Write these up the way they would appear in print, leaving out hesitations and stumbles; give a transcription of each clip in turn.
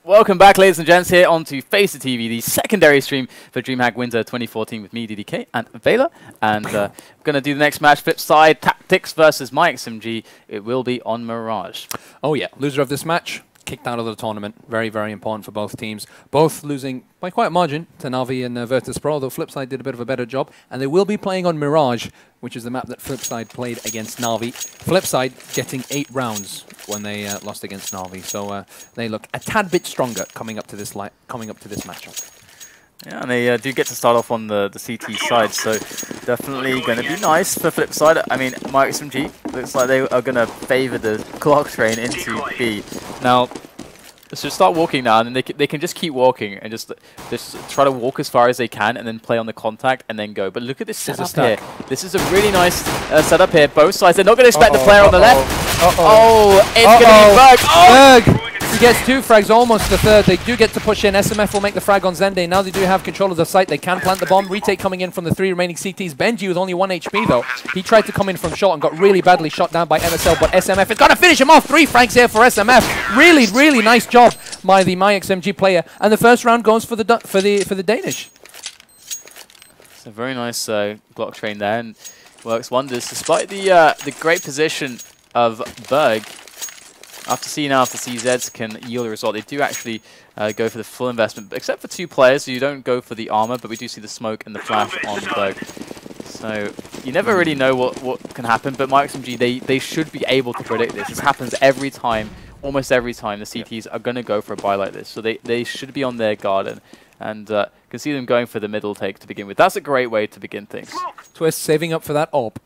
Welcome back, ladies and gents, here onto FlipSid3, the secondary stream for DreamHack Winter 2014 with me, DDK, and Vela. And we're going to do the next match, FlipSid Tactics versus myXMG. It will be on Mirage. Oh yeah, loser of this match, kicked out of the tournament. Very, very important for both teams. Both losing by quite a margin to Na'Vi and Virtus Pro, although FlipSid did a bit of a better job. And they will be playing on Mirage, which is the map that FlipSid played against Na'Vi. FlipSid getting 8 rounds when they lost against Na'Vi, so they look a tad bit stronger coming up to this matchup. Yeah, and they do get to start off on the CT side, so definitely going to be nice for FlipSid. I mean, myXMG looks like they are going to favour the clock train into B. Now, so start walking now, and then they can just keep walking and just try to walk as far as they can, and then play on the contact and then go. But look at this setup here. This is a really nice setup here. Both sides. They're not going to expect the player on the left. Oh, it's going to be Berg. Berg! He gets 2 frags, almost the third. They do get to push in. SMF will make the frag on Zende. Now they do have control of the site. They can plant the bomb. Retake coming in from the 3 remaining CTs. BENDJI with only 1 HP though. He tried to come in from short and got really badly shot down by MSL, but SMF is going to finish him off. 3 frags here for SMF. Really, really nice job by the myXMG player. And the first round goes for the Danish. It's a very nice block train there, and works wonders despite the great position of Berg. After seeing now if the CZs can yield a result, they do actually go for the full investment, except for 2 players, so you don't go for the armor, but we do see the smoke and the flash on Berg. So you never really know what can happen, but myXMG, they should be able to predict this. This happens every time, almost every time the CTs are going to go for a buy like this, so they should be on their guard, and can see them going for the middle take to begin with. That's a great way to begin things. Twist saving up for that AWP.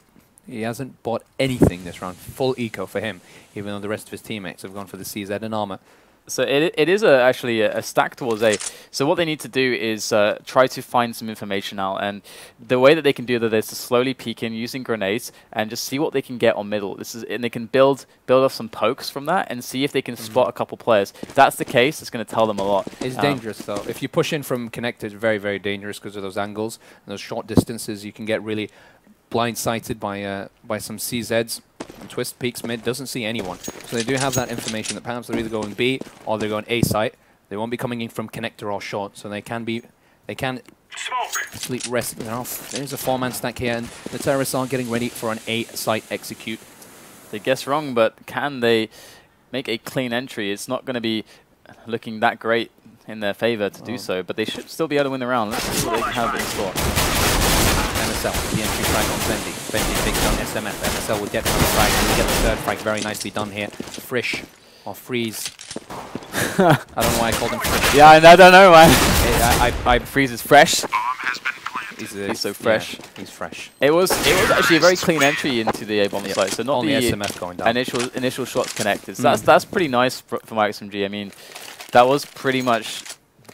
He hasn't bought anything this round. Full eco for him, even though the rest of his teammates have gone for the CZ and armor. So it is actually a stack towards A. So what they need to do is try to find some information out. And the way that they can do that is to slowly peek in using grenades and just see what they can get on middle. And they can build off some pokes from that and see if they can spot a couple players. If that's the case, it's going to tell them a lot. It's dangerous though. If you push in from connector, it's very, very dangerous because of those angles and those short distances. You can get really blindsided by some CZs. And Twist peeks mid, doesn't see anyone. So they do have that information that perhaps they're either going B or they're going A site. They won't be coming in from connector or short, so they can sleep rest. There's a 4-man stack here, and the terrorists are getting ready for an A site execute. They guess wrong, but can they make a clean entry? It's not going to be looking that great in their favor to do so, but they should still be able to win the round. Let's see what they can have in store. MSL, the entry frag on BENDJI. BENDJI takes down SMF. MSL will get another frag, and we get the 3rd frag. Very nicely done here. Friis, or Friis. I don't know why I called him Friis. Yeah, I don't know why. Friis is fresh. He's so fresh. Yeah, he's fresh. It was actually a very clean entry into the A-bomb site, so not only the SMF going down. initial shots connected. So that's pretty nice for myXMG. I mean, that was pretty much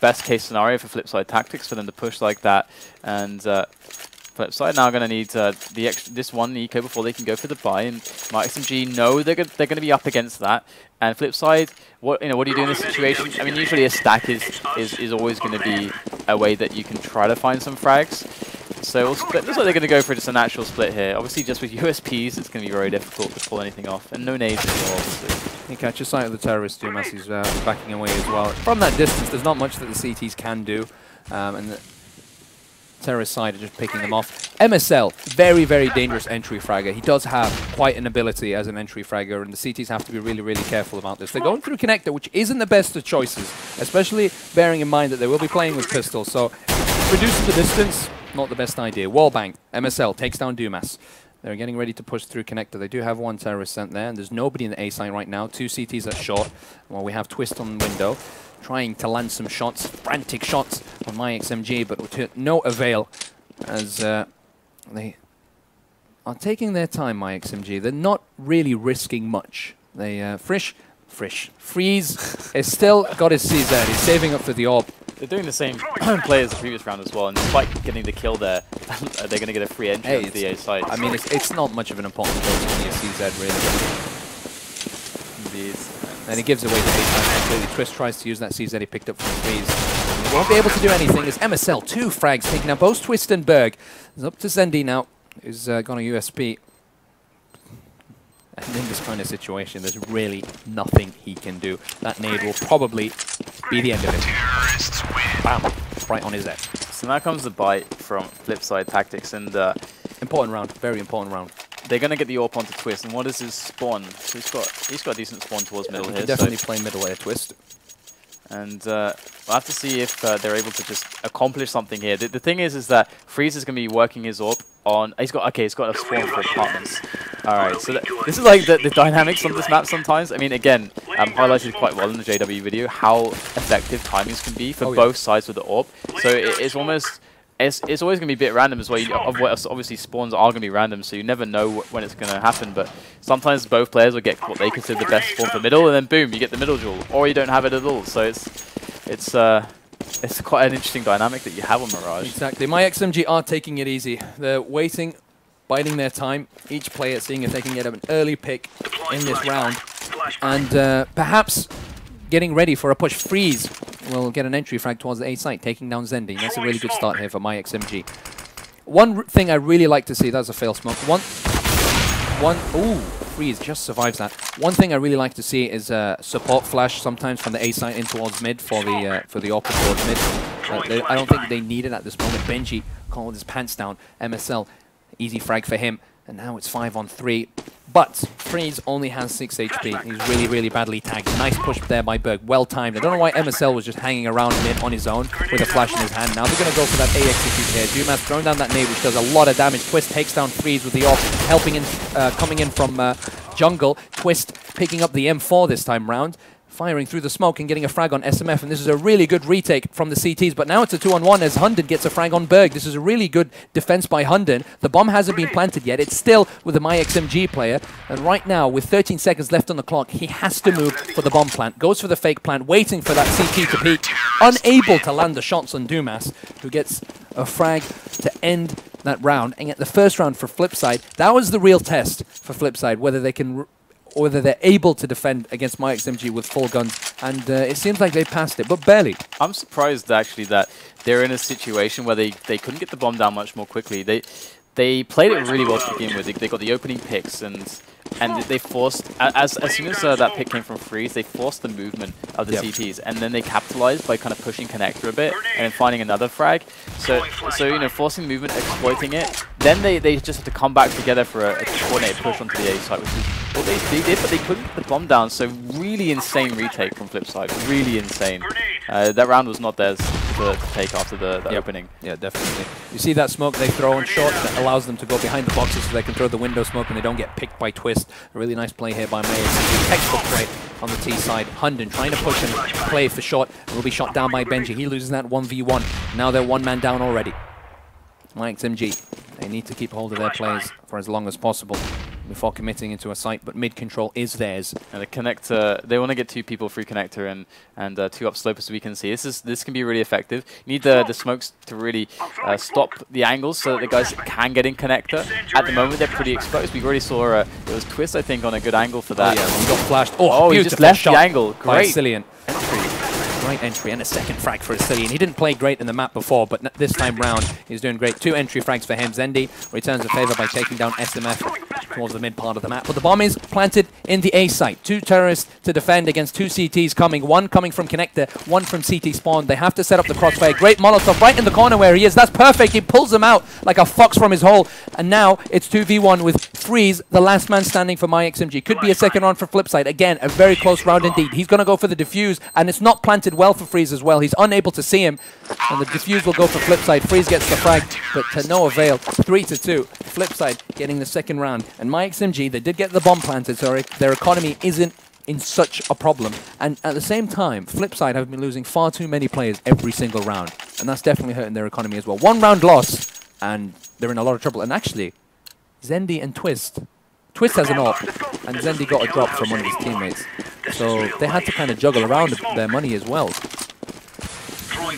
best case scenario for FlipSid Tactics for them to push like that, and FlipSid now going to need this one eco before they can go for the buy, and myXMG know they're going to be up against that. And FlipSid, what do you do in this situation? I mean, usually a stack is always going to be a way that you can try to find some frags. So it looks like they're going to go for just a natural split here. Obviously, just with USPs, it's going to be very difficult to pull anything off, and no nades as well, obviously. He catches sight of the terrorist. Dumas is backing away as well. From that distance, there's not much that the CTs can do, and the terrorist side are just picking them off. MSL, very, very dangerous entry fragger. He does have quite an ability as an entry fragger, and the CTs have to be really, really careful about this. They're going through connector, which isn't the best of choices, especially bearing in mind that they will be playing with pistols. So reducing the distance, not the best idea. Wallbang, MSL takes down Dumas. They're getting ready to push through connector. They do have 1 terrorist sent there, and there's nobody in the A side right now. 2 CTs at short. Well, we have Twist on window, trying to land some shots, frantic shots on myXMG, but to no avail, as they are taking their time, myXMG. They're not really risking much. They, Friis has still got his CZ. He's saving up for the AWP. They're doing the same play as the previous round as well, and despite getting the kill there, they're going to get a free entry to the A side. I mean, it's not much of an important goal to be a CZ, really. Indeed. And he gives away the A side completely. Twist tries to use that CZ he picked up from Friis. He won't be able to do anything as MSL, 2 frags taking out both Twist and Berg. It's up to Zende now, who's got a USP. And in this kind of situation, there's really nothing he can do. That nade will probably be the end of it. Bam. Right on his head. So now comes the bite from FlipSid Tactics, and important round, very important round. They're gonna get the AWP onto Twist, and what is his spawn? So he's got a decent spawn towards middle here. Definitely play middle air Twist. And we'll have to see if they're able to just accomplish something here. The thing is that Friis is going to be working his AWP on... He's got a spawn for apartments. Alright, so this is like the dynamics on this map sometimes. I mean, again, highlighted quite well in the JW video how effective timings can be for both sides with the AWP. So it's almost... It's always going to be a bit random as well. Obviously, spawns are going to be random, so you never know when it's going to happen. But sometimes both players will get what they consider the best spawn for middle, and then boom, you get the middle duel, or you don't have it at all. So it's quite an interesting dynamic that you have on Mirage. Exactly. myXMG are taking it easy. They're waiting, biding their time. Each player seeing if they can get an early pick in this round, and perhaps getting ready for a push. Friis will get an entry frag towards the A site, taking down zende. That's a really good start here for myXMG. One thing I really like to see, that's a fail smoke. Ooh, Friis just survives that. One thing I really like to see is support flash sometimes from the A site in towards mid for the AWP towards mid. I don't think they need it at this moment. BENDJI calling his pants down. MSL, easy frag for him. And now it's 5-on-3. But Friis only has 6 HP. He's really, really badly tagged. Nice push there by Berg. Well timed. I don't know why MSL was just hanging around mid on his own with a flash in his hand. Now they're going to go for that A execute here. Dumas throwing down that nade, which does a lot of damage. Twist takes down Friis with the AWP, helping in, coming in from jungle. Twist picking up the M4 this time round, firing through the smoke and getting a frag on SMF, and this is a really good retake from the CTs, but now it's a 2-on-1 as HUNDEN gets a frag on Berg. This is a really good defense by HUNDEN. The bomb hasn't been planted yet. It's still with the myXMG player, and right now, with 13 seconds left on the clock, he has to move for the bomb plant. Goes for the fake plant, waiting for that CT to peek, unable to land the shots on Dumas, who gets a frag to end that round. And at the first round for FlipSid, that was the real test for FlipSid, whether they can... whether they're able to defend against myXMG with full guns, and it seems like they passed it, but barely. I'm surprised actually that they're in a situation where they couldn't get the bomb down much more quickly. They played it really well to begin with. They got the opening picks, and they forced, as soon as that pick came from Friis, they forced the movement of the CTs, and then they capitalized by kind of pushing connector a bit and then finding another frag. So you know, forcing the movement, exploiting it. Then they just have to come back together for a coordinated push onto the A site, which is what they did, but they couldn't get the bomb down. So really insane retake from FlipSid, really insane. That round was not theirs to take after the opening. Yeah, definitely. You see that smoke they throw on short that allows them to go behind the boxes so they can throw the window smoke and they don't get picked by Twist. A really nice play here by myXMG. Textbook play on the T side. HUNDEN trying to push and play for short. Will be shot down by BENDJI. He loses that 1v1. Now they're one man down already. myXMG, they need to keep hold of their players for as long as possible before committing into a site, but mid control is theirs. And the connector, they want to get 2 people free connector and 2 up slope, as we can see. This can be really effective. You need the smokes to really stop the angles so that the guys can get in connector. At the moment, they're pretty exposed. We already saw it was Twist, I think, on a good angle for that. Oh, yeah, he got flashed. Oh, he just left the angle. Great. AcilioN. Right entry and a second frag for AcilioN. He didn't play great in the map before, but this time round he's doing great. 2 entry frags for him. Zende returns the favor by taking down SMF towards the mid part of the map. But the bomb is planted in the A site. 2 terrorists to defend against 2 CTs coming. 1 coming from connector, 1 from CT spawn. They have to set up the crossfire. Great Molotov right in the corner where he is. That's perfect. He pulls them out like a fox from his hole. And now it's 2v1 with Friis, the last man standing for myXMG. Could be a second round for FlipSid. Again, a very close round indeed. He's going to go for the defuse, and it's not planted well for Friis as well. He's unable to see him, and the defuse will go for FlipSid. Friis gets the frag, but to no avail. 3-2. FlipSid getting the second round. And myXMG, they did get the bomb planted, so their economy isn't in such a problem. And at the same time, FlipSid have been losing far too many players every single round, and that's definitely hurting their economy as well. 1 round loss, and they're in a lot of trouble. And actually, Zende and Twist has an AWP, and Zende got a drop from one of his teammates. So they had to kind of juggle around their money as well.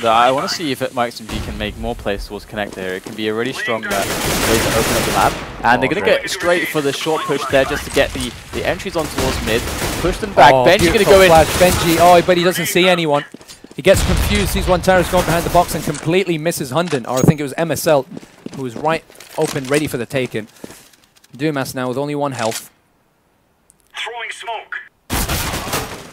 I want to see if myXMG can make more plays towards connector here. It can be a really strong way to open up the map. And they're going to get straight for the short push there just to get the entries on towards mid. Push them back. BENDJI going to go in. BENDJI, but he doesn't see anyone. He gets confused, sees one terrorist going behind the box and completely misses HUNDEN. Or I think it was MSL who was right open, ready for the taken. Dumas now with only 1 health. Throwing smoke.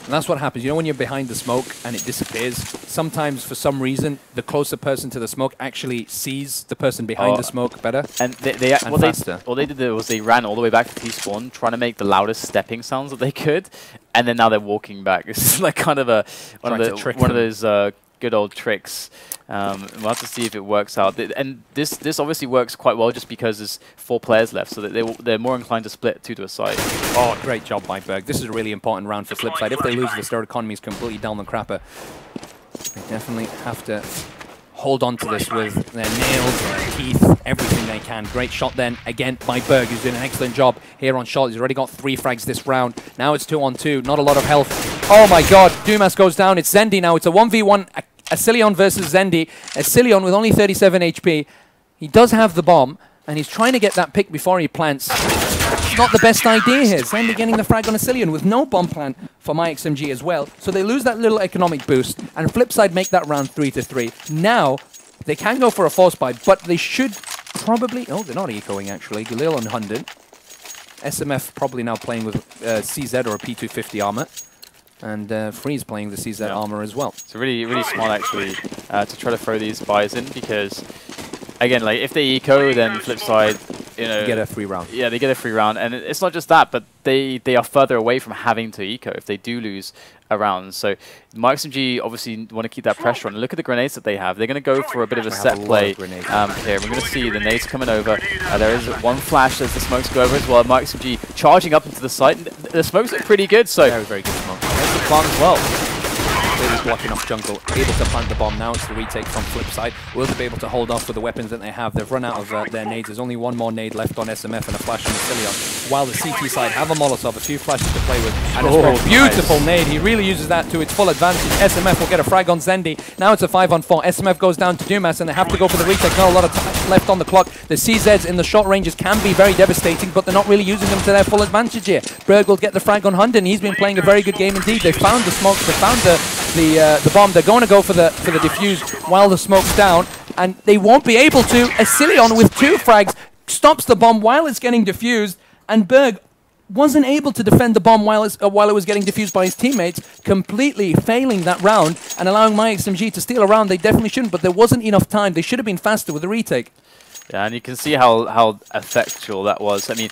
And that's what happens. You know when you're behind the smoke and it disappears? Sometimes, for some reason, the closer person to the smoke actually sees the person behind the smoke better and faster. What they did was they ran all the way back to T-spawn, trying to make the loudest stepping sounds that they could, and then now they're walking back. It's like kind of one of those good old tricks. We'll have to see if it works out. And this obviously works quite well just because there's 4 players left, so that they're more inclined to split 2 to a side. Oh, great job by Berg. This is a really important round for FlipSid. If they lose, the third economy is completely down the crapper. They definitely have to hold on to this with their nails, their teeth, everything they can. Great shot then, again, by Berg, who's doing an excellent job here on shot. He's already got 3 frags this round. Now it's 2-on-2, not a lot of health. Oh my god, Dumas goes down. It's zende now. It's a 1v1. AcilioN versus zende. AcilioN with only 37 HP. He does have the bomb, and he's trying to get that pick before he plants. It's not the best idea here. zende getting the frag on AcilioN with no bomb plant for myXMG as well. So they lose that little economic boost, and FlipSid make that round 3-3. Now, they can go for a force buy, but they should probably... Oh, they're not ecoing, actually. Galil and HUNDEN. SMF probably now playing with CZ or a P250 armor. And Friis playing the CZ armor as well. It's really, really smart actually to try to throw these buys in because, again, like if they eco, then FlipSid, you know, get a free round. Yeah, they get a free round, and it's not just that, but they are further away from having to eco if they do lose a round. So myXMG obviously want to keep that pressure on. Look at the grenades that they have. They're going to go for a bit of a set play here. We're going to see the nades coming over. There is one flash as the smokes go over as well. myXMG charging up into the site. And the smokes look pretty good. So very, very good smoke. There's the plant as well. Clearly blocking off jungle, able to plant the bomb. Now it's the retake from FlipSid. Will they be able to hold off with the weapons that they have? They've run out of their nades. There's only one more nade left on SMF and a flash from AcilioN. While the CT side have a Molotov, a few flashes to play with. And it's a beautiful nade. He really uses that to its full advantage. SMF will get a frag on zende. Now it's a 5-on-4. SMF goes down to Dumas and they have to go for the retake. Not a lot of time left on the clock. The CZs in the short ranges can be very devastating, but they're not really using them to their full advantage here. Berg will get the frag on HUNDEN. He's been playing a very good game indeed. They found the smoke. They found the bomb. They're going to go for the defuse while the smoke's down, and they won't be able to. AcilioN with 2 frags stops the bomb while it's getting defused, and Berg wasn't able to defend the bomb while it was getting defused by his teammates, completely failing that round and allowing myXMG to steal a round. They definitely shouldn't, but there wasn't enough time. They should have been faster with the retake. Yeah, and you can see how effectual that was. I mean,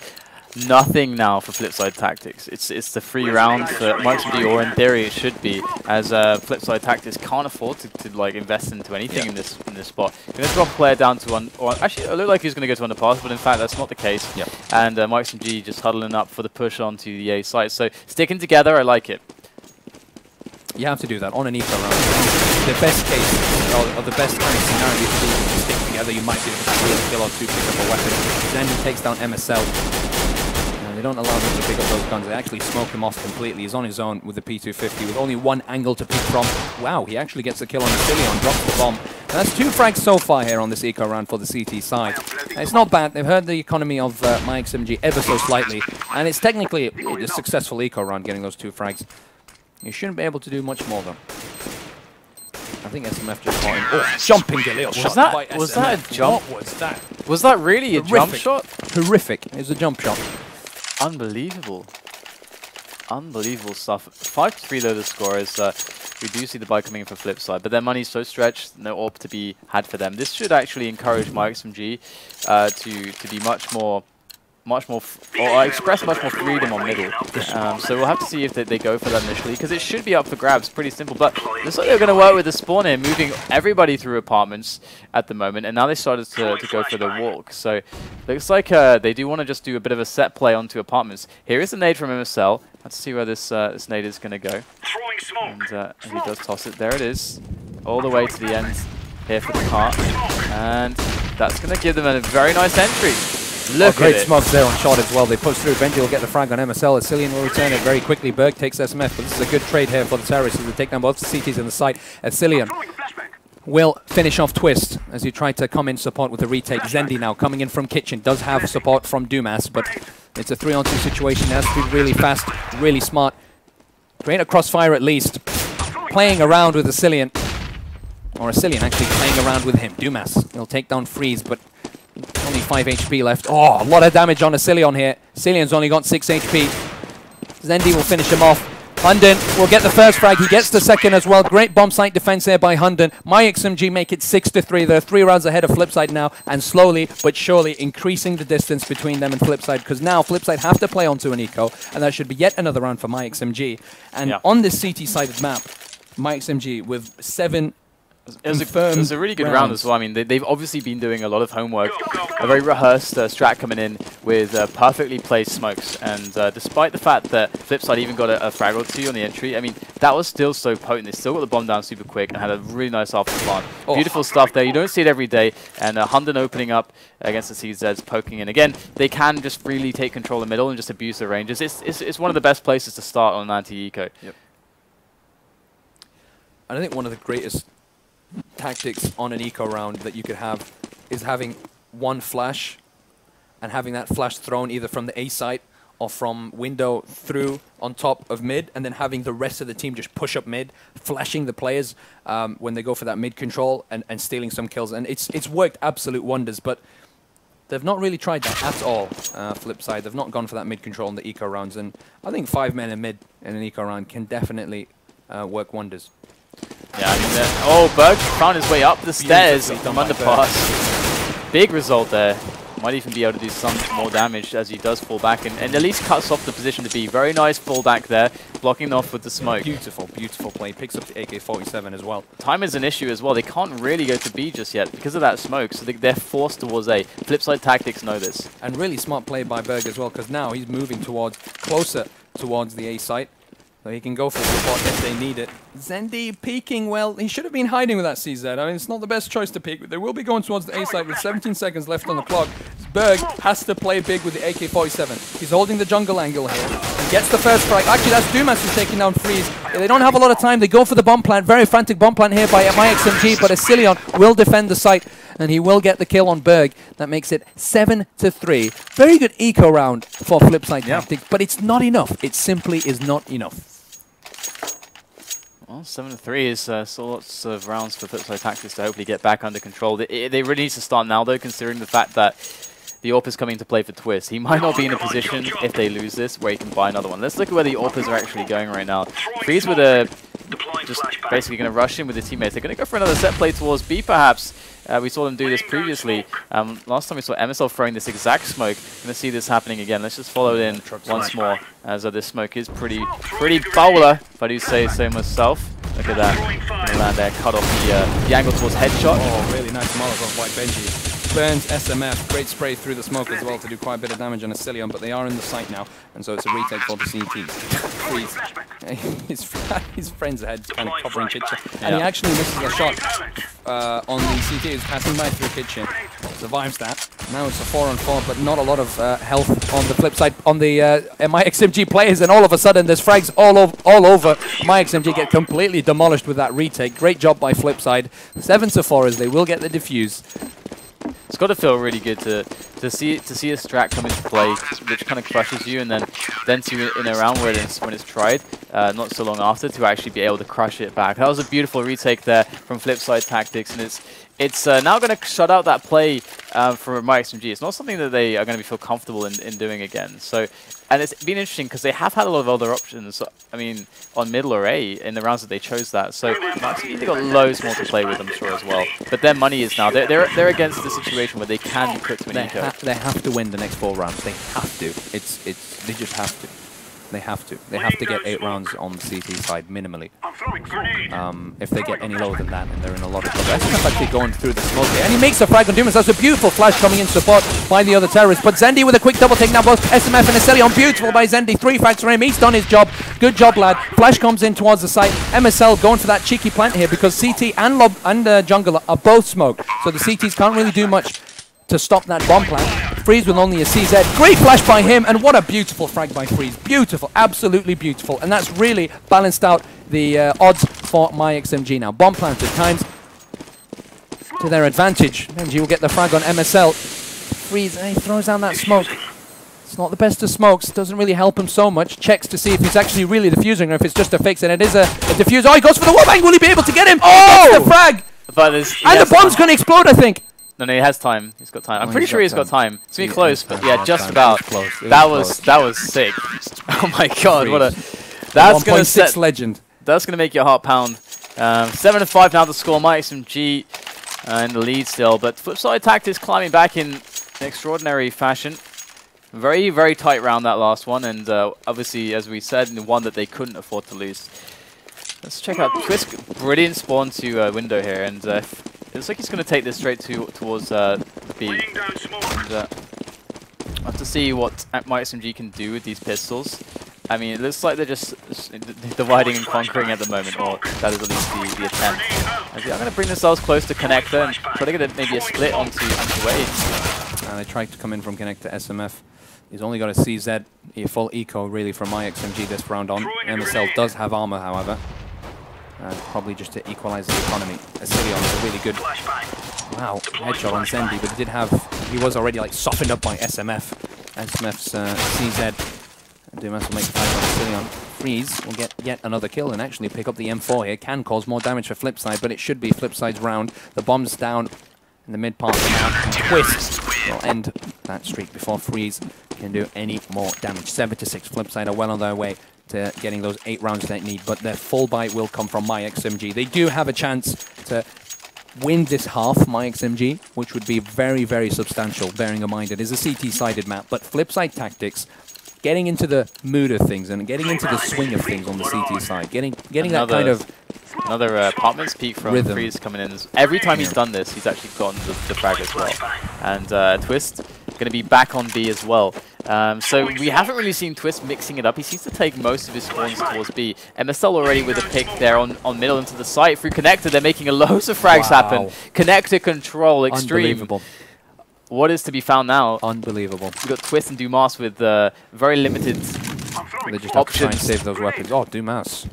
nothing now for FlipSid Tactics. It's the free round for myXMG, or in theory it should be, as FlipSid Tactics can't afford to like invest into anything in this spot. Going to drop a player down to one, or actually it looked like he was going to go to underpass, but in fact that's not the case. Yep. And myXMG just huddling up for the push onto the A site. So sticking together, I like it. You have to do that on an eco round. The best case, or the best kind of scenario is to stick together. You might be able to steal a kill or 2, pick up a weapon. Then he takes down MSL. They don't allow him to pick up those guns. They actually smoke him off completely. He's on his own with the P250 with only one angle to pick from. Wow, he actually gets a kill on AcilioN, drops the bomb. And that's 2 frags so far here on this eco round for the CT side. It's not bad. They've hurt the economy of myXMG ever so slightly, and it's technically a successful eco round getting those 2 frags. You shouldn't be able to do much more though. I think SMF just got him. Oh, jumping Galil shot. Was that a jump? What was that? Was that really a jump shot? Horrific. It was a jump shot. Unbelievable. Unbelievable stuff. 5-3 though the score is. We do see the buy coming in for FlipSid, but their money's so stretched, no AWP to be had for them. This should actually encourage myXMG to be much more, or express much more freedom on middle. So we'll have to see if they go for that initially, because it should be up for grabs, pretty simple. But looks like they're going to work with the spawn here, moving everybody through apartments at the moment, and now they started to go for the walk. So looks like they do want to just do a bit of a set play onto apartments. Here is the nade from MSL. Let's see where this nade is going to go. And he does toss it. There it is, all the way to the end here for the cart, and that's going to give them a very nice entry. Look great smokes there on shot as well. They push through. BENDJI will get the frag on MSL. AcilioN will return it very quickly. Berg takes SMF, but this is a good trade here for the terrorists as they take down both the CTs in the site. AcilioN will finish off Twist as he tried to come in support with the retake. zende now coming in from kitchen. Does have support from Dumas, but it's a 3-on-2 situation. It has to be really fast, really smart. Create a crossfire at least. Playing around with AcilioN. Or AcilioN actually playing around with him. Dumas will take down Friis, but only 5 HP left. Oh, a lot of damage on AcilioN here. AcilioN's only got 6 HP. zende will finish him off. HUNDEN will get the first frag. He gets the second as well. Great bomb site defense there by HUNDEN. myXMG make it 6-3. They're 3 rounds ahead of FlipSid now, and slowly but surely increasing the distance between them and FlipSid, because now FlipSid have to play onto an eco, and that should be yet another round for myXMG. And on this CT-sided map, myXMG with 7 It was a really good round as well. I mean, they've obviously been doing a lot of homework. A very rehearsed strat coming in with perfectly placed smokes. And despite the fact that FlipSid even got a frag or two on the entry, I mean, that was still so potent. They still got the bomb down super quick and had a really nice after plant. Beautiful stuff there. You don't see it every day. And HUNDEN opening up against the CZs, poking in. Again, they can just really take control of the middle and just abuse the ranges. It's one of the best places to start on an anti-eco. Yep. I think one of the greatest tactics on an eco round that you could have is having one flash and having that flash thrown either from the A site or from window through on top of mid, and then having the rest of the team just push up mid, flashing the players when they go for that mid control and stealing some kills. And it's worked absolute wonders, but they've not really tried that at all. FlipSid, they've not gone for that mid control in the eco rounds, and I think 5 men in mid in an eco round can definitely work wonders. Yeah, I mean, berg found his way up the stairs from underpass. Big result there. Might even be able to do some more damage as he does fall back, and at least cuts off the position to be. Very nice fall back there, blocking off with the smoke. Beautiful, beautiful play. Picks up the AK-47 as well. Time is an issue as well. They can't really go to B just yet because of that smoke, so they're forced towards A. FlipSid tactics know this. And really smart play by Berg as well, because now he's moving closer towards the A site. So he can go for the support if they need it. zende peeking, well, he should have been hiding with that CZ. I mean, it's not the best choice to peek, but they will be going towards the A side with 17 seconds left on the clock. Berg has to play big with the AK-47. He's holding the jungle angle here. He gets the first strike. Actually, that's Dumas who's taking down Friis. They don't have a lot of time. They go for the bomb plant. Very frantic bomb plant here by myXMG, but AcilioN will defend the site, and he will get the kill on Berg. That makes it 7-3. Very good eco round for FlipSid tactics, but it's not enough. It simply is not enough. Well, 7-3 is still lots of rounds for FlipSid tactics to hopefully get back under control. They really need to start now, though, considering the fact that the AWP is coming to play for Twist. He might not be in a position, if they lose this, where he can buy another one. Let's look at where the AWPers are actually going right now. Friis with just basically going to rush in with his teammates. They're going to go for another set play towards B, perhaps. We saw them do this previously. Last time we saw MSL throwing this exact smoke. Going to see this happening again. Let's just follow it in once more, as this smoke is pretty bowler, if I do say so myself. Look at that. Gonna land there, cut off the angle towards headshot. Oh, really nice Molotov by BENDJI. Burns SMF, great spray through the smoke as well to do quite a bit of damage on AcilioN, but they are in the site now, and so it's a retake for the CTs. His friend's ahead kind of covering Kitchen, and he actually misses a shot on the CT. He's passing by through Kitchen, survives that. Now it's a 4-on-4, but not a lot of health on the flip side on the myXMG players, and all of a sudden there's frags all over. myXMG get completely demolished with that retake. Great job by FlipSid. 7-4 as they will get the defuse. It's got to feel really good to see a strat come into play, which kind of crushes you, and then to in a round when it's tried, not so long after, to actually be able to crush it back. That was a beautiful retake there from FlipSid tactics, and it's now going to shut out that play for myXMG. It's not something that they are going to feel comfortable in doing again. So, and it's been interesting because they have had a lot of other options. I mean, on middle or A in the rounds that they chose that. So myXMG, they got loads more to play with, I'm sure, as well. But their money is now they're against the situation where they can be put to an eco. They have to win the next 4 rounds. They have to. They just have to. They have to. They have to get 8 rounds on the CT side minimally. If they get any lower than that, then they're in a lot of trouble. SMF actually going through the smoke here, and he makes a frag on Dumas. That's a beautiful flash coming in support by the other terrorists. But zende with a quick double take now, both SMF and AcilioN. Beautiful by zende. 3 frags for him. He's done his job. Good job, lad. Flash comes in towards the site. MSL going for that cheeky plant here because CT and jungle are both smoke, so the CTs can't really do much to stop that bomb plant. Friis with only a CZ. Great flash by him, and what a beautiful frag by Friis. Beautiful, absolutely beautiful. And that's really balanced out the odds for myXMG now. Bomb plant at times to their advantage. BENDJI will get the frag on MSL. Friis, he throws down that smoke. It's not the best of smokes, doesn't really help him so much. Checks to see if he's actually really defusing or if it's just a fix, and it is a defuse. Oh, he goes for the wallbang. Will he be able to get him? Oh! He gets the frag! And the bomb's going to explode, I think. No, he has time. He's got time. I'm pretty sure he's got time. It's been close, but yeah, just about. That was sick. Oh my god, That's going to 1.6 legend. That's going to make your heart pound. 7-5 now the score. myXMG in the lead still, but FlipSid Tactics climbing back in extraordinary fashion. Very, very tight round that last one, and obviously, as we said, one that they couldn't afford to lose. Let's check out Twist. Brilliant spawn to window here, and it looks like he's going to take this straight towards B. And, we'll have to see what myXMG can do with these pistols. I mean, it looks like they're just dividing and conquering at the moment, or that is at least the attempt. I'm going to bring themselves close to connector and try to get maybe a split onto Wade. They tried to come in from connector SMF. He's only got a CZ, a full eco really from myXMG this round on. MSL does have armor, however. Probably just to equalize the economy. Asilion is a really good headshot on Zende, but he was already like softened up by SMF. SMF's CZ. Dumas will make the fight on Asilion. Friis will get yet another kill and actually pick up the M4 here. Can cause more damage for FlipSid, but it should be FlipSid's round. The bomb's down in the mid part of the map. Twist will end that streak before Friis can do any more damage. 7-6. FlipSid are well on their way to getting those 8 rounds they need, but their full buy will come from myXMG. They do have a chance to win this half, myXMG, which would be very, very substantial, bearing in mind it is a CT-sided map, but FlipSid Tactics getting into the mood of things and getting into the swing of things on the CT side, getting that kind of another apartments peak from Friis coming in. Every time he's done this, he's actually gotten the frag as well. And Twist going to be back on B as well. So we haven't really seen Twist mixing it up. He seems to take most of his spawns towards B. MSL already with a pick there on middle into the site. Through connector, they're making a loads of frags happen. Connector control, extreme. Unbelievable. What is to be found now? Unbelievable. We've got Twist and Dumas with very limited they just have to try and save those weapons. Oh, Dumas.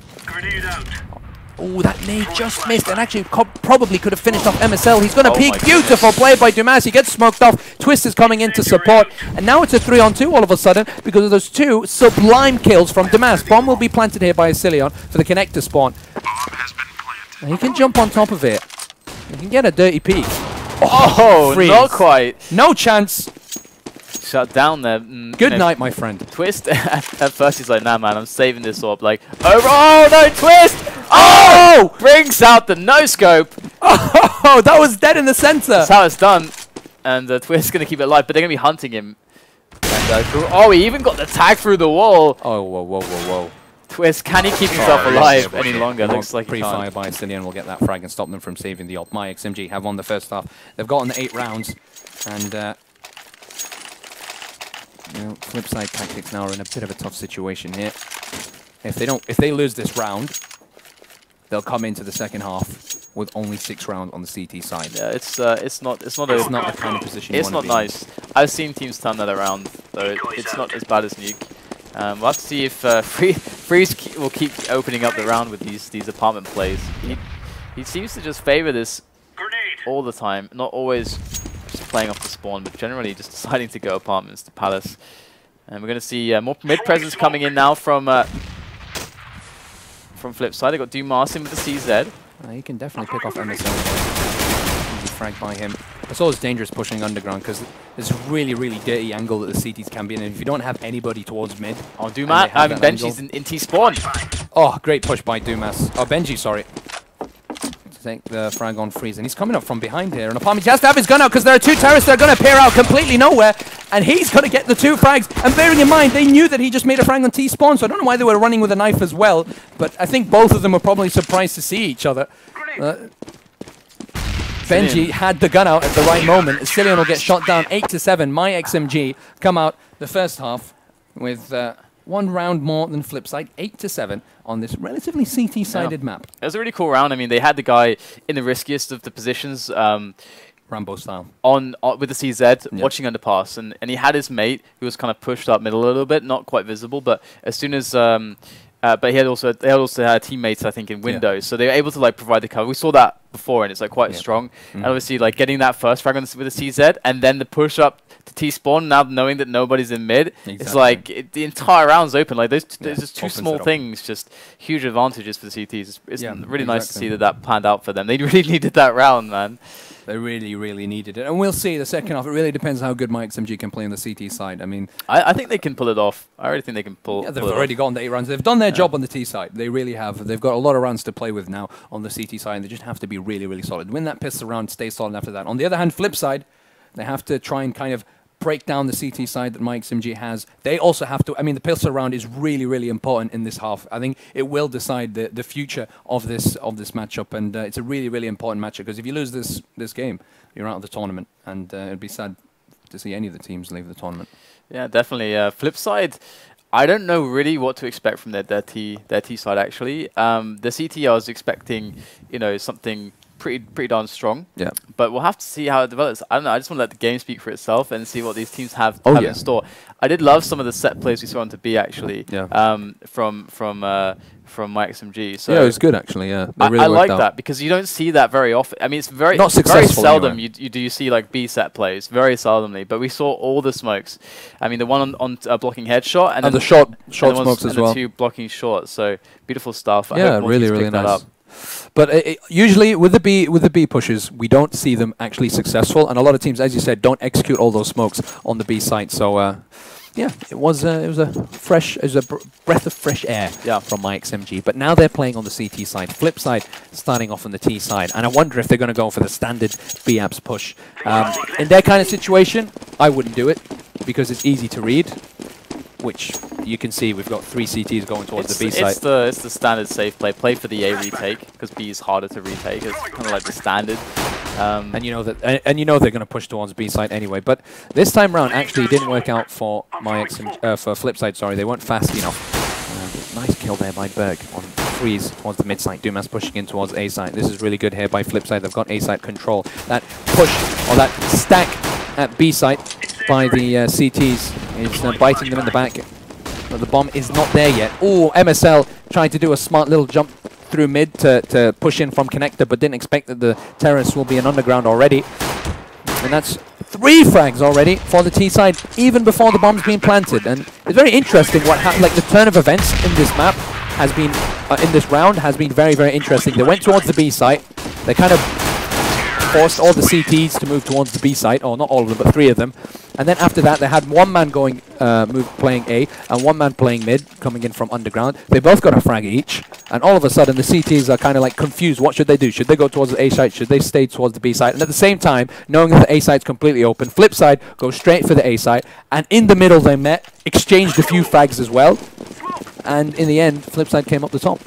Oh, that nade just missed and actually probably could have finished off MSL. He's going to peek. Beautiful play by Dumas. He gets smoked off. Twist is coming in to support. And now it's a 3-on-2 all of a sudden because of those 2 sublime kills from Dumas. Bomb will be planted here by AcilioN for the connector spawn. And he can jump on top of it. He can get a dirty peek. Oh, not quite. No chance. Shut down there. Good night, my friend. Twist, at first he's like, nah, man, I'm saving this up. Like, oh, no, Twist! Oh! Brings out the no-scope. Oh, that was dead in the center. That's how it's done. And Twist's going to keep it alive, but they're going to be hunting him. And, oh, he even got the tag through the wall. Oh, whoa. Twist, can he keep himself alive any longer? Looks like he can't. Pre-fire by AcilioN will get that frag and stop them from saving the ult. myXMG have won the first half. They've gotten the 8 rounds, and FlipSid Tactics now are in a bit of a tough situation here. If they lose this round, they'll come into the second half with only 6 rounds on the CT side. Yeah, it's not the kind of position. It's not nice. I've seen teams turn that around, so it's not as bad as Nuke. We'll have to see if Friis will keep opening up the round with these apartment plays. He seems to just favor this all the time, not always just playing off the spawn, but generally just deciding to go apartments to Palace. And we're going to see more mid presence coming in now from FlipSid. They've got Dumas in with the CZ. He can definitely pick off MSL. Easy frag by him. It's always dangerous pushing underground because there's a really, really dirty angle that the CTs can be in. And if you don't have anybody towards mid... Oh, Dumas, BENDJI's in T-spawn. Oh, great push by Dumas. Oh, BENDJI, sorry. To take the frag on Friis. And he's coming up from behind here. And apartment, he has to have his gun out because there are 2 terrorists that are going to appear out completely nowhere. And he's going to get the 2 frags. And bearing in mind, they knew that he just made a frag on T-spawn. So I don't know why they were running with a knife as well. But I think both of them were probably surprised to see each other. BENDJI had the gun out at the right moment. AcilioN will get shot down 8-7. myXMG come out the first half with 1 round more than FlipSid, 8-7 on this relatively CT-sided map. It was a really cool round. I mean, they had the guy in the riskiest of the positions, Rambo style, with the CZ, watching underpass, and he had his mate who was kind of pushed up middle a little bit, not quite visible, but as soon as but they had also had teammates, I think, in windows, so they were able to like provide the cover. We saw that before, and it's like quite strong. And obviously, like getting that first frag with the CZ, and then the push up to T spawn. Now knowing that nobody's in mid, it's like the entire round's open. Like those, there's just two small things, just huge advantages for the CTs. It's really nice to see that planned out for them. They really needed that round, man. They really, really needed it. And we'll see the second half. It really depends how good myXMG can play on the CT side. I mean, I think they can pull it off. I already think they can pull. Yeah, they've already gone the 8 rounds. They've done their job on the T side. They really have. They've got a lot of rounds to play with now on the CT side, and they just have to be really, really solid. Win that pistol round, stay solid after that. On the other hand, flip side, they have to try and kind of break down the CT side that myXMG has. They also have to, I mean, the pistol round is really, really important in this half. I think it will decide the future of this matchup, and it's a really, really important matchup, because if you lose this game, you're out of the tournament, and it'd be sad to see any of the teams leave the tournament. Yeah, definitely. Flip side, I don't know really what to expect from their T side, actually. The CT, I was expecting, you know, something pretty darn strong. Yeah. But we'll have to see how it develops. I don't know. I just want to let the game speak for itself and see what these teams have in store. I did love some of the set plays we saw on to B, actually. Yeah. From myXMG. So yeah, it was good, actually. Yeah. They really I like that, because you don't see that very often. I mean, it's very seldom anyway. you do see like B set plays, very seldomly. But we saw all the smokes. I mean, the one on blocking headshot, and then the short smokes as well. And the 2 blocking short. So beautiful stuff. Yeah, really nice. But usually with the B pushes, we don't see them actually successful, and a lot of teams, as you said, don't execute all those smokes on the B site. So yeah, it was a breath of fresh air from myXMG. But now they're playing on the CT side, flip side starting off on the T side, and I wonder if they're going to go for the standard B apps push. In their kind of situation, I wouldn't do it, because it's easy to read, which you can see we've got 3 CTs going towards the B side. It's the standard safe play. Play for the A retake, because B is harder to retake. It's kind of like the standard. And you know that, and you know they're going to push towards B side anyway. But this time round, actually, didn't work out for for flip side. Sorry, they weren't fast enough. Nice kill there by Berg on Friis towards the mid side. Dumas pushing in towards A side. This is really good here by flip side. They've got A side control. That push or that stack at B side by the CTs is biting them in the back. But the bomb is not there yet. Oh, MSL trying to do a smart little jump through mid to push in from connector, but didn't expect that the terrorists will be in underground already. And that's 3 frags already for the T side, even before the bomb's been planted. And it's very interesting what happened. Like, the turn of events in this map has been, in this round, has been very, very interesting. They went towards the B site. They kind of forced all the CTs to move towards the B site, or not all of them, but 3 of them. And then after that, they had 1 man going, playing A, and 1 man playing mid, coming in from underground. They both got a frag each, and all of a sudden, the CTs are kind of like confused. What should they do? Should they go towards the A site? Should they stay towards the B site? And at the same time, knowing that the A site's completely open, flip side goes straight for the A site, and in the middle they met, exchanged a few frags as well, and in the end, flip side came up the top.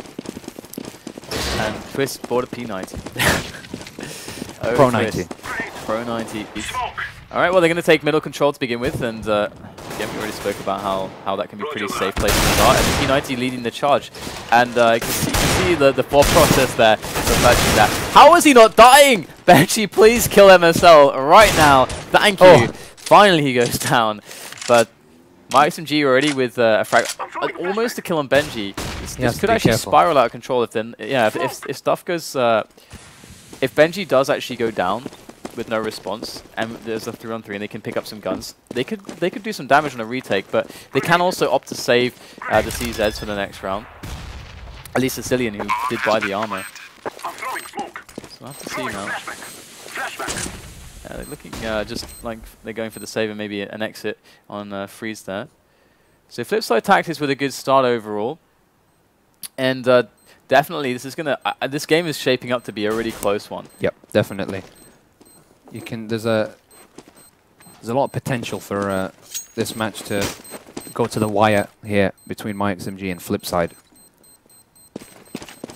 And Twist bought a P90. Pro 90. Pro 90. All right, well, they're going to take middle control to begin with, and again, we already spoke about how that can be pretty safe place to start. And P90 leading the charge, and you can see the thought process there. How is he not dying? BENDJI, please kill MSL right now. Thank you. Finally, he goes down, but myXMG already with a frag, almost a kill on BENDJI. This could actually spiral out of control if stuff goes. If BENDJI does actually go down with no response, and there's a 3-on-3 and they can pick up some guns, they could do some damage on a retake, but they can also opt to save the CZs for the next round. At least AcilioN, who did buy the armor. So we'll have to see now. They're looking just like they're going for the save and maybe an exit on Friis there. So flipside tactics with a good start overall, and definitely this is gonna. This game is shaping up to be a really close one. Yep, definitely. You can. There's a lot of potential for this match to go to the wire here between myXMG and flipside.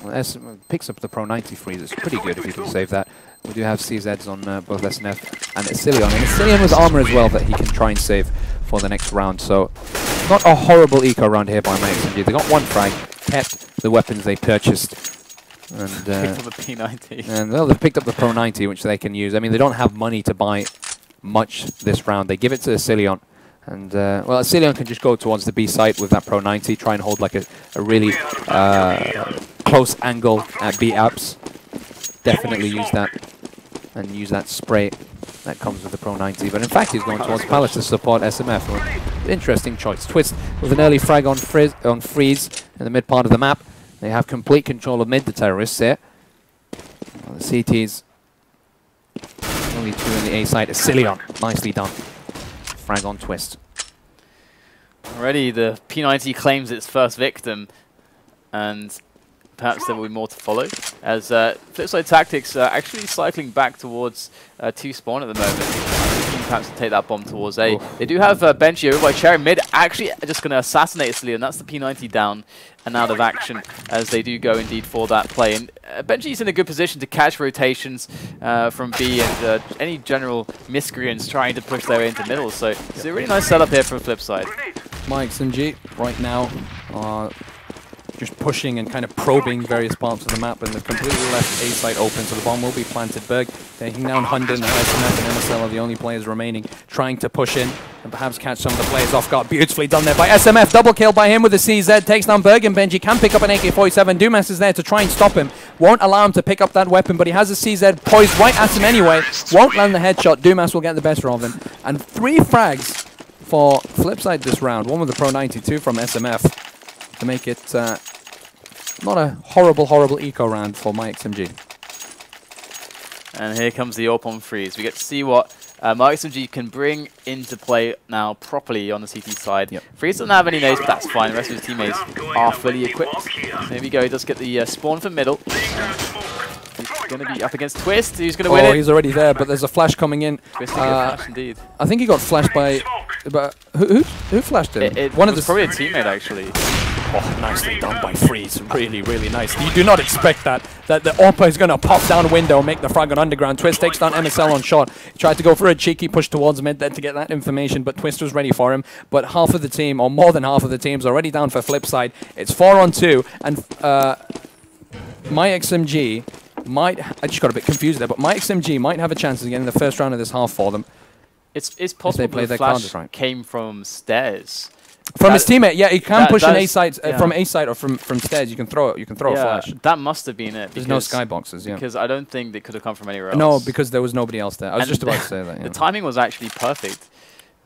Well, S picks up the Pro 90 Friis. It's pretty good if you can save that. We do have CZs on both SNF and AcilioN. And AcilioN with armor as well that he can try and save for the next round. So not a horrible eco round here by myXMG. They got 1 frag, kept the weapons they purchased. And picked up the P90. And well, they've picked up the Pro 90, which they can use. I mean, they don't have money to buy much this round. They give it to AcilioN. And, well, AcilioN can just go towards the B site with that Pro 90, try and hold like a really close angle at B apps. definitely use that and use that spray that comes with the Pro 90. But in fact, he's going towards Palace to support SMF. Well, interesting choice. Twist with an early frag on Friis in the mid part of the map. They have complete control of mid, the terrorists here. Well, the CTs, only 2 in the A side. AcilioN, nicely done. Frag on Twist. Already the P90 claims its first victim, and perhaps there will be more to follow, as FlipSid Tactics are actually cycling back towards 2 spawn at the moment. Perhaps to take that bomb towards A. Oof. They do have BENDJI over by Cherry mid, actually just going to assassinate AcilioN. That's the P90 down and out of action, as they do go indeed for that play. And BENDJI's in a good position to catch rotations from B and any general miscreants trying to push their way into middle. So it's a really nice setup here from FlipSid. myXMG right now just pushing and kind of probing various parts of the map, and they've completely left A site open, so the bomb will be planted. Berg taking down HUNDEN, and SMF and MSL are the only players remaining, trying to push in and perhaps catch some of the players off guard. Beautifully done there by SMF, double kill by him with the CZ, takes down Berg, and BENDJI can pick up an AK-47. Dumas is there to try and stop him, won't allow him to pick up that weapon, but he has a CZ poised right at him anyway, won't land the headshot. Dumas will get the better of him, and 3 frags for FlipSid this round, 1 with the Pro 92 from SMF, to make it not a horrible eco round for myXMG. And here comes the AWP on Friis. We get to see what myXMG can bring into play now properly on the CT side. Yep. Friis doesn't have any nades, but that's fine. The rest of his teammates are fully equipped. There we go. He does get the spawn for middle. He's going to be up against Twist. Who's going to win it? Oh, he's already there, but there's a flash coming in. Twist flash indeed. I think he got flashed by... But who flashed him? One of the probably a teammate, actually. Oh, nicely done by Friis. Really nice. You do not expect that the AWP is going to pop down a window and make the frag on underground. Twist takes down MSL on shot. He tried to go for a cheeky push towards mid there to get that information, but Twist was ready for him. But half of the team, or more than half of the team, is already down for FlipSid. It's 4-on-2, and myXMG might... I just got a bit confused there, but myXMG might have a chance of getting the first round of this half for them. It's possible the flash came from stairs. From his teammate, yeah, he can push an A site from A site or from stairs. You can throw it. You can throw a flash. That must have been it. There's no skyboxes, yeah. Because I don't think they could have come from anywhere else. No, because there was nobody else there. I was just about to say that. The timing was actually perfect.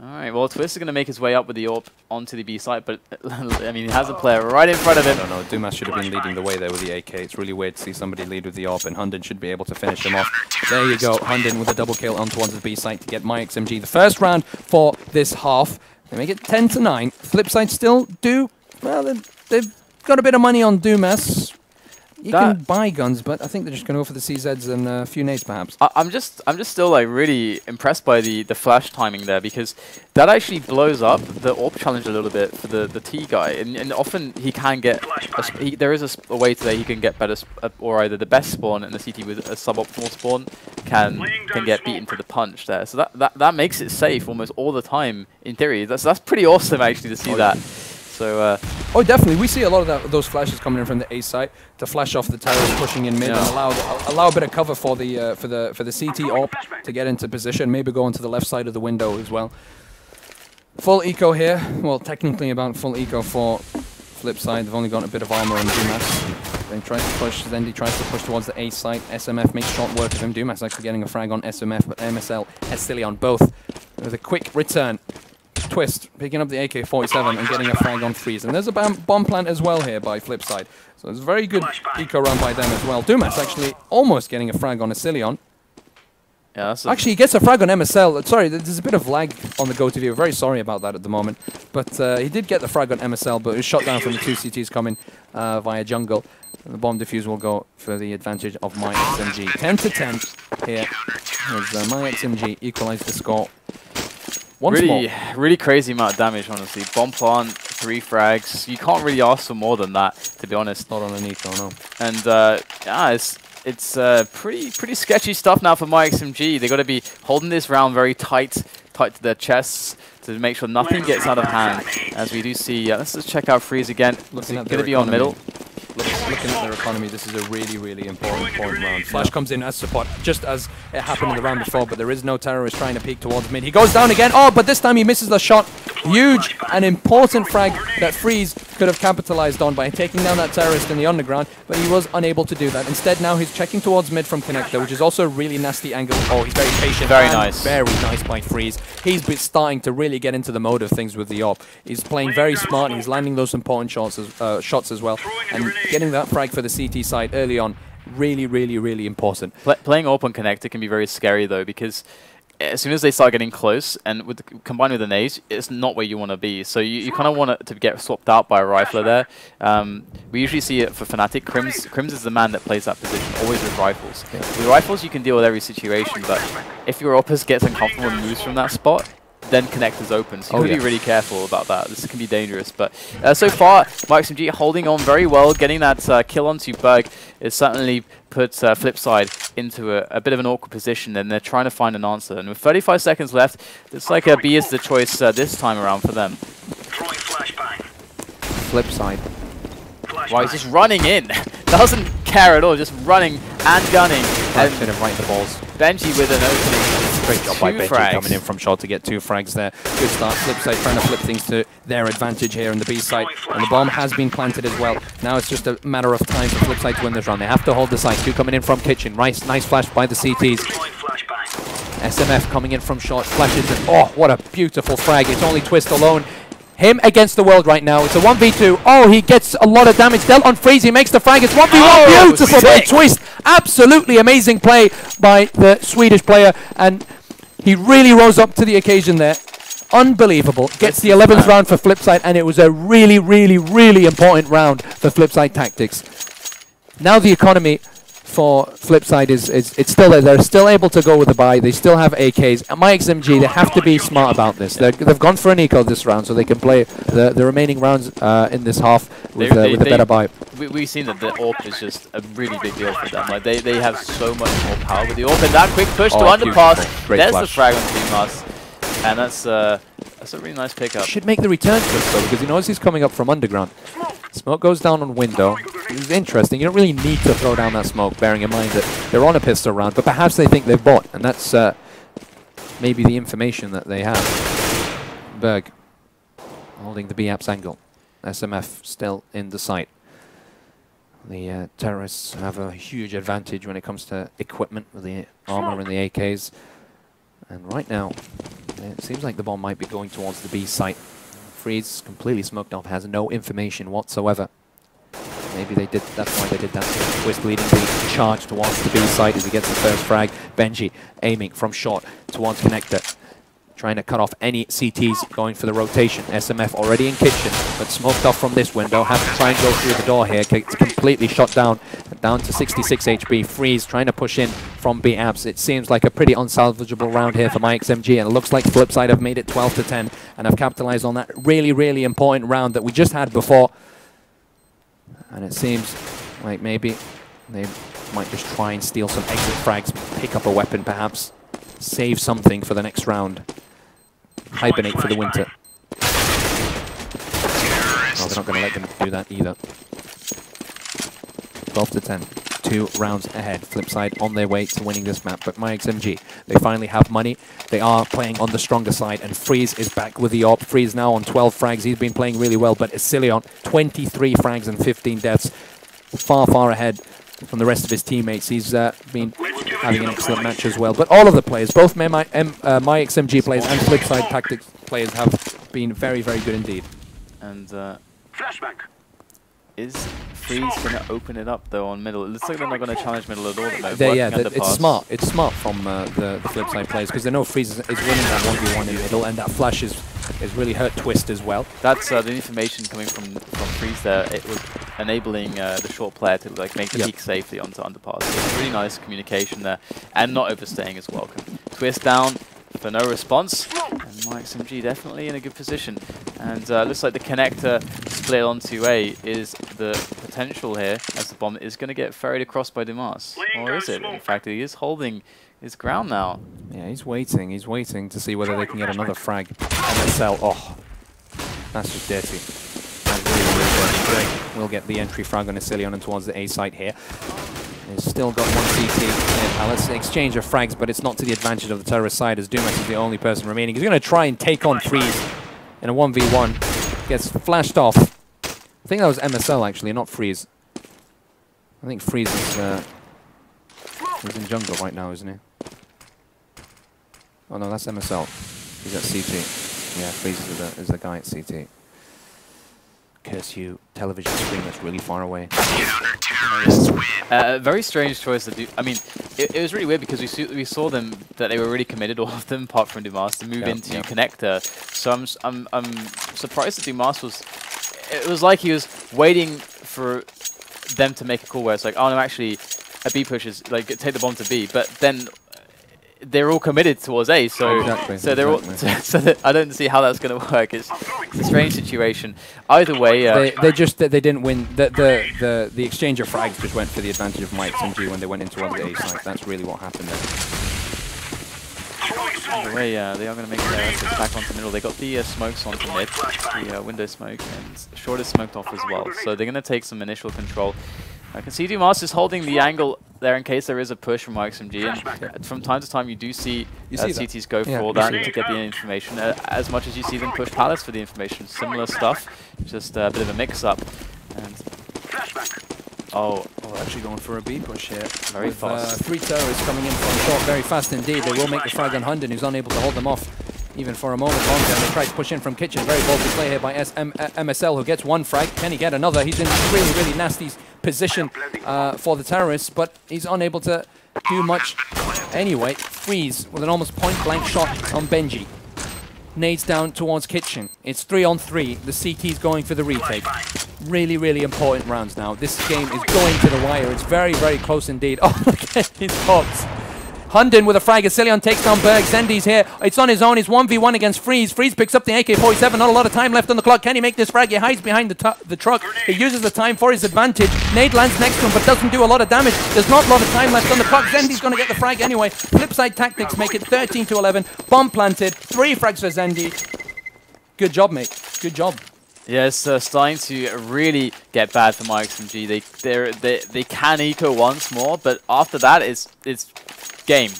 All right, well, Twist is going to make his way up with the AWP onto the B site, but I mean, he has a player right in front of him. No, Dumas should have been leading the way there with the AK. It's really weird to see somebody lead with the AWP, and HUNDEN should be able to finish him off. There you go, HUNDEN with a double kill on towards the B site to get myXMG the first round for this half. They make it 10-9. FlipSid still do, well, they've got a bit of money on Dumas. You can buy guns, but I think they're just going to go for the CZs and a few nades, perhaps. I'm just still like really impressed by the flash timing there, because that actually blows up the AWP challenge a little bit for the T guy, and often he can get there is a way today he can get better or either the best spawn and the CT with a suboptimal spawn can get beaten to the punch there. So that makes it safe almost all the time in theory. That's pretty awesome actually to see that. So, oh, definitely. We see a lot of those flashes coming in from the A site to flash off the terrorists pushing in mid and allow a bit of cover for the CT AWP to get into position. Maybe go into the left side of the window as well. Full eco here. Well, technically about full eco for FlipSid. They've only got a bit of armor on Dumas. They try to push. Zende tries to push towards the A site. SMF makes short work of him. Dumas actually getting a frag on SMF, but MSL, AcilioN both with a quick return. Twist picking up the AK-47 and getting a frag on Friis. And there's a bomb plant as well here by FlipSid. So it's a very good eco run by them as well. Dumas actually almost getting a frag on AcilioN. Yeah, actually, he gets a frag on MSL. Sorry, there's a bit of lag on the go-to view. Very sorry about that at the moment. But he did get the frag on MSL, but it was shot down from the 2 CTs coming via jungle. And the bomb defuse will go for the advantage of myXMG. 10-10 here as myXMG equalized the score. Really crazy amount of damage, honestly. Bomb plant, 3 frags. You can't really ask for more than that, to be honest. Not on an eco, no. And yeah, it's pretty sketchy stuff now for myXMG. They got to be holding this round very tight to their chests to make sure nothing gets out of hand. As we do see, let's just check out Friis again. Looking at going to be on middle. Looking at their economy, this is a really important round. Flash comes in as support, just as it happened in the round before, but there is no terrorist trying to peek towards mid. He goes down again, oh, but this time he misses the shot. Huge and important frag that Friis could have capitalized on by taking down that terrorist in the underground, but he was unable to do that. Instead, now he's checking towards mid from Connector, which is also a really nasty angle. Oh, he's very patient. Very nice. Very nice by Friis. He's been starting to really get into the mode of things with the AWP. He's playing very smart, and he's landing those important shots as well. And getting that frag for the CT side early on, really, really, really important. Playing AWP on Connector can be very scary, though, because as soon as they start getting close, and combined with an ace, it's not where you want to be. So you kind of want it to get swapped out by a rifler there. We usually see it for Fnatic. Crims is the man that plays that position, always with rifles. Yeah. With rifles, you can deal with every situation, but if your opus gets uncomfortable and moves from that spot, then Connector's open. So you have to be really careful about that. This can be dangerous. But so far, myXMG holding on very well, getting that kill onto Berg. It certainly put FlipSid into a bit of an awkward position, and they're trying to find an answer. And with 35 seconds left, it's like B is the choice this time around for them. FlipSid. Wow, he's just running in. Doesn't care at all, just running and gunning. And should have right the balls. BENDJI with an opening. Great job by BENDJI coming in from shot to get 2 frags there. Good start. FlipSid trying to flip things to their advantage here in the B side. And the bomb has been planted as well. Now it's just a matter of time for FlipSid to win this round. They have to hold the side. 2 coming in from kitchen. Nice flash by the CTs. SMF coming in from short. Flashes and oh, what a beautiful frag. It's only Twist alone. Him against the world right now. It's a 1v2. Oh, he gets a lot of damage dealt on Friis. He makes the frag. It's 1v1. Oh, beautiful by Twist. Absolutely amazing play by the Swedish player. And he really rose up to the occasion there. Unbelievable. Gets the 11th round for FlipSid. And it was a really, really, really important round for FlipSid Tactics. Now the economy for FlipSid it's still there. They're still able to go with the buy. They still have AKs. And myXMG, they have to be smart about this. They've gone for an eco this round, so they can play the remaining rounds in this half with a better buy. We've seen that the AWP is just a really big deal for them. Like they have so much more power with the AWP. And that quick push to underpass. There's the frag on Dumas. And that's a really nice pickup. Should make the return twist though, because he knows he's coming up from underground. Smoke goes down on window. It's interesting. You don't really need to throw down that smoke, bearing in mind that they're on a pistol round, but perhaps they think they've bought, and that's maybe the information that they have. Berg holding the B-apps angle. SMF still in the sight. The terrorists have a huge advantage when it comes to equipment with the armor and the AKs. And right now, it seems like the bomb might be going towards the B site. Friis completely smoked off, has no information whatsoever. Maybe they did, that's why they did that. Twist leading the charge towards the B site as he gets the first frag. BENDJI aiming from short towards Connector. Trying to cut off any CTs going for the rotation. SMF already in kitchen, but smoked off from this window. Have to try and go through the door here. It's completely shot down to 66 HP. Friis trying to push in from B abs. It seems like a pretty unsalvageable round here for myXMG, and it looks like FlipSid have made it 12 to 10 and have capitalized on that really, really important round that we just had before. And it seems like maybe they might just try and steal some exit frags, pick up a weapon perhaps, save something for the next round. Hibernate for the winter. Oh, they're not going to let them do that either. 12 to 10. 2 rounds ahead. FlipSid on their way to winning this map. But myXMG, they finally have money. They are playing on the stronger side. And Friis is back with the AWP. Friis now on 12 frags. He's been playing really well. But AcilioN, 23 frags and 15 deaths. Far, far ahead from the rest of his teammates. He's been having an excellent match as well. But all of the players, both myXMG players and FlipSid Tactics players, have been very, very good indeed. And is Friis going to open it up though on middle? It looks like they're not going to challenge middle at all. It's smart. It's smart from the FlipSid players because they know Friis is winning that 1v1 in middle, and that flash has really hurt Twist as well. That's the information coming from Friis there. It was enabling the short player to like make the peek safely onto underpass. So really nice communication there, and not overstaying as well. Twist down for no response, and myXMG definitely in a good position. And looks like the connector split onto A is the potential here, as the bomb is going to get ferried across by Dumas. Or is it? In fact, he is holding his ground now. Yeah, he's waiting. He's waiting to see whether they can get another frag. MSL, oh, that's just dirty. That's really, really dirty. We'll get the entry frag on AcilioN and towards the A site here. He's still got one CT in Palace. Exchange of frags, but it's not to the advantage of the terrorist side as Dumas is the only person remaining. He's going to try and take on Friis in a 1v1. Gets flashed off think that was MSL actually, not Friis. I think Friis is he's in jungle right now, isn't he? Oh no, that's MSL. He's at CT. Yeah, Friis is the guy at CT. Curse you, television screen that's really far away. Very strange choice to do. I mean, it was really weird because we saw them that they were really committed, all of them, apart from Dumas, to move into connector. So I'm surprised that Dumas was. It was like he was waiting for them to make a call where it's like, oh no, actually, a B push is like take the bomb to B, but then they're all committed towards A, so they're all. So I don't see how that's going to work. It's a strange situation. Either way, they didn't win. The exchange of frags just went for the advantage of myXMG when they went into one of the A sites. That's really what happened there. Either way, they are going to make their assets back onto middle. They got the smokes onto mid, the window smoke, and short is smoked off as well. So they're going to take some initial control. I can see Dumas is holding the angle there in case there is a push from myXMG, and from time to time you do see CTs go for that to get the information, as much as you see them push palace for the information. Similar stuff, just a bit of a mix-up. And actually going for a B push here. Very fast. 3 terrorists coming in from short very fast indeed. They will make the frag on HUNDEN, who's unable to hold them off even for a moment longer. And they try to push in from kitchen. Very bold play here by MSL, who gets one frag. Can he get another? He's in a really, really nasty position for the terrorists, but he's unable to do much anyway. Friis with an almost point-blank shot on BENDJI. Nades down towards kitchen. It's 3-on-3. The CT's going for the retake. Really, really important rounds now. This game is going to the wire. It's very, very close indeed. Oh, look at his pops. HUNDEN with a frag. AcilioN takes down Berg. Zende's here. It's on his own. He's 1v1 against Friis. Friis picks up the AK-47. Not a lot of time left on the clock. Can he make this frag? He hides behind the truck. He uses the time for his advantage. Nade lands next to him, but doesn't do a lot of damage. There's not a lot of time left on the clock. Zende's going to get the frag anyway. FlipSid tactics make it 13-11. Bomb planted. 3 frags for Zende. Good job, mate. Good job. Yeah, it's starting to really get bad for myXMG. They can eco once more, but after that, it's game.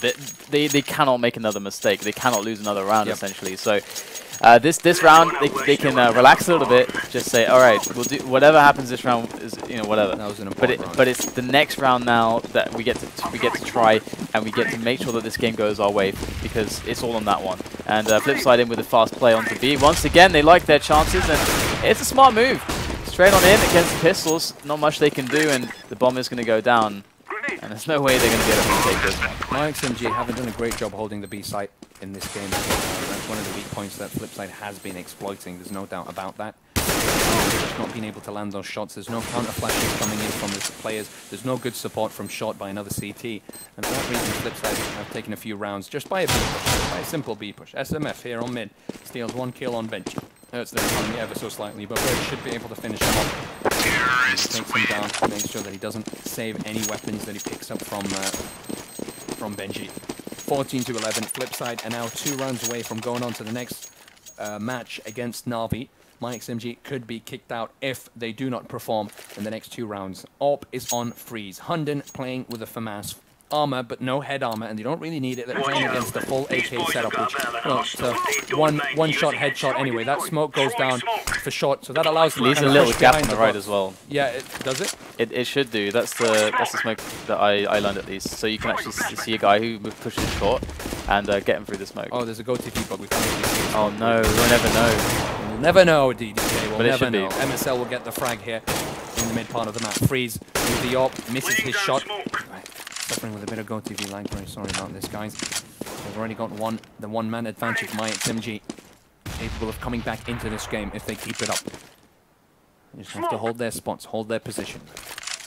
They cannot make another mistake. They cannot lose another round, essentially. So this round, they can relax a little bit. Just say, all right, we'll do whatever happens this round. Is whatever. That was an important round. But it's the next round now that we get to try, and we get to make sure that this game goes our way, because it's all on that one. And FlipSid in with a fast play onto B. Once again, they like their chances, and it's a smart move. Straight on in against the pistols. Not much they can do, and the bomb is going to go down. And there's no way they're going to be able to take this one. myXMG haven't done a great job holding the B site in this game. That's one of the weak points that FlipSid has been exploiting. There's no doubt about that. Just not being able to land those shots. There's no counter flashes coming in from the players. There's no good support from shot by another CT. And for that reason, FlipSid have taken a few rounds just by a B push, by a simple B push. SMF here on mid steals 1 kill on bench. Hurts the economy ever so slightly, but Berg should be able to finish him off. He takes him down, makes sure that he doesn't save any weapons that he picks up from BENDJI. 14-11, FlipSid are now 2 rounds away from going on to the next match against Na'Vi. myXMG could be kicked out if they do not perform in the next 2 rounds. AWP is on Friis. HUNDEN playing with a FAMAS armor, but no head armor, and they don't really need it. They're playing against the full AK setup, which, it's a one-shot headshot anyway. That smoke goes down for short, so that allows them to leaves a little gap on the right as well. Yeah, does it? It should do. That's the smoke that I learned at least. So you can actually see a guy who pushes short and get him through the smoke. Oh, there's a GoTV bug. We can't really see. Oh no, we'll never know. We'll never know, DDK. We'll but never know. MSL will get the frag here in the mid part of the map. Friis with the AWP, misses his shot. Right. Suffering with a bit of GoTV lag. Very sorry about this, guys. They've already got the one-man advantage. myXMG capable of coming back into this game if they keep it up. They just have to hold their spots, hold their position.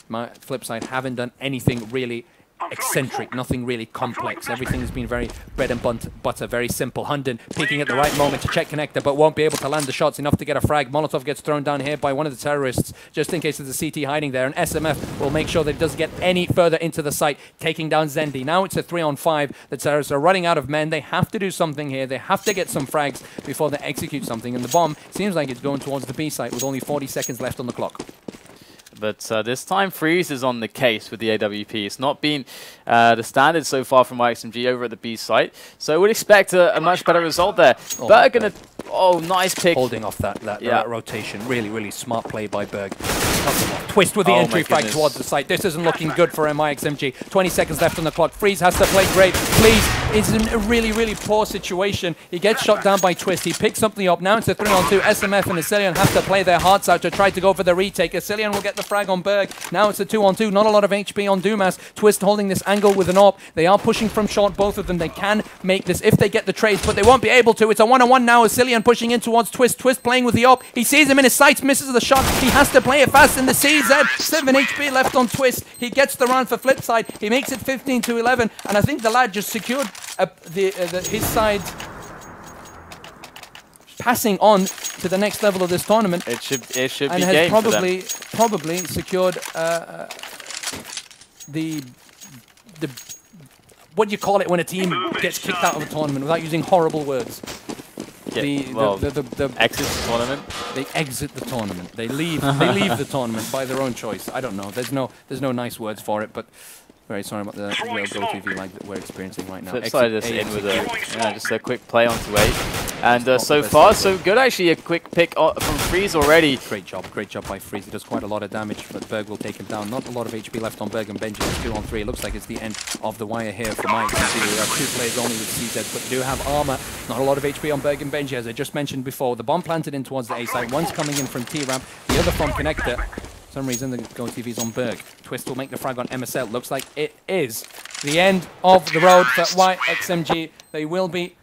My FlipSid haven't done anything really eccentric, nothing really complex. Everything has been very bread and butter, very simple. HUNDEN peeking at the right moment to check connector, but won't be able to land the shots enough to get a frag. Molotov gets thrown down here by one of the terrorists, just in case there's a CT hiding there, and SMF will make sure that it doesn't get any further into the site, taking down Zende. Now it's a 3-on-5. The terrorists are running out of men. They have to do something here. They have to get some frags before they execute something, and the bomb seems like it's going towards the B site with only 40 seconds left on the clock. But this time, Friis is on the case with the AWP. It's not been the standard so far from myXMG over at the B site. So I would expect a much better result there. Berg Oh, nice pick. Holding off that rotation. Really, really smart play by Berg. Twist with the entry frag towards the site. This isn't looking good for myXMG. 20 seconds left on the clock. Friis has to play great. Friis is in a really, really poor situation. He gets shot down by Twist. He picks something up. Now it's a 3-on-2. SMF and AcilioN have to play their hearts out to try to go for the retake. AcilioN will get the frag on Berg. Now it's a 2-on-2. Not a lot of HP on Dumas. Twist holding this angle with an AWP. They are pushing from short, both of them. They can make this if they get the trades, but they won't be able to. It's a 1-on-1 now. AcilioN pushing in towards Twist. Twist playing with the AWP. He sees him in his sights, misses the shot. He has to play it fast in the CZ. 7 HP left on Twist. He gets the round for FlipSid. He makes it 15-11, and I think the lad just secured his side passing on to the next level of this tournament. It should and be has game probably secured the what do you call it when a team gets kicked out of a tournament without using horrible words? The exit the tournament. They exit the tournament. They leave. They leave the tournament by their own choice. I don't know. There's no nice words for it, but very sorry about the real GoTV lag that we're experiencing right now. FlipSid is in with just a quick play onto 8. And so far, so good actually. A quick pick from Friis already. Great job by Friis. He does quite a lot of damage, but Berg will take him down. Not a lot of HP left on Berg and BENDJI. It's 2-on-3. It looks like it's the end of the wire here for myXMG. We have 2 players only with CZ, but they do have armor. Not a lot of HP on Berg and BENDJI, as I just mentioned before. The bomb planted in towards the A side. One's coming in from T-ramp, the other from connector. For some reason the GoTV's on Berg. Twist will make the frag on MSL. Looks like it is the end of the road for myXMG. They will be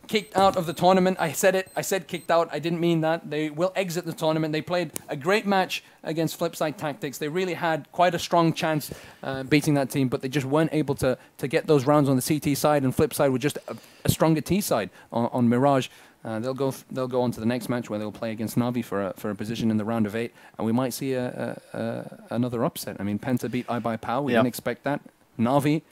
kicked out of the tournament. I said kicked out. I didn't mean that. They will exit the tournament. They played a great match against FlipSid Tactics. They really had quite a strong chance beating that team, but they just weren't able to get those rounds on the CT side, and FlipSid were just a stronger T side on Mirage. They'll go on to the next match where they'll play against Na'Vi for a position in the round of 8, and we might see another upset. I mean, Penta beat iBuyPow. We didn't expect that. Na'Vi,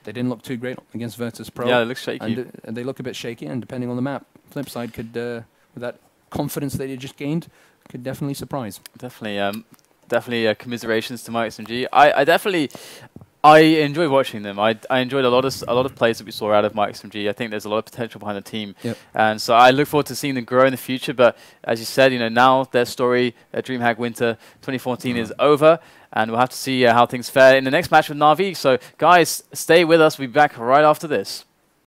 they didn't look too great against Virtus Pro. Yeah, they look shaky. And they look a bit shaky, and depending on the map, FlipSid could, with that confidence they just gained, could definitely surprise. Definitely commiserations to myXMG. I enjoy watching them. I enjoyed a lot of plays that we saw out of myXMG. I think there's a lot of potential behind the team, and so I look forward to seeing them grow in the future. But as you said, now their story at DreamHack Winter 2014 is over, and we'll have to see how things fare in the next match with Na'Vi. So guys, stay with us. We'll be back right after this.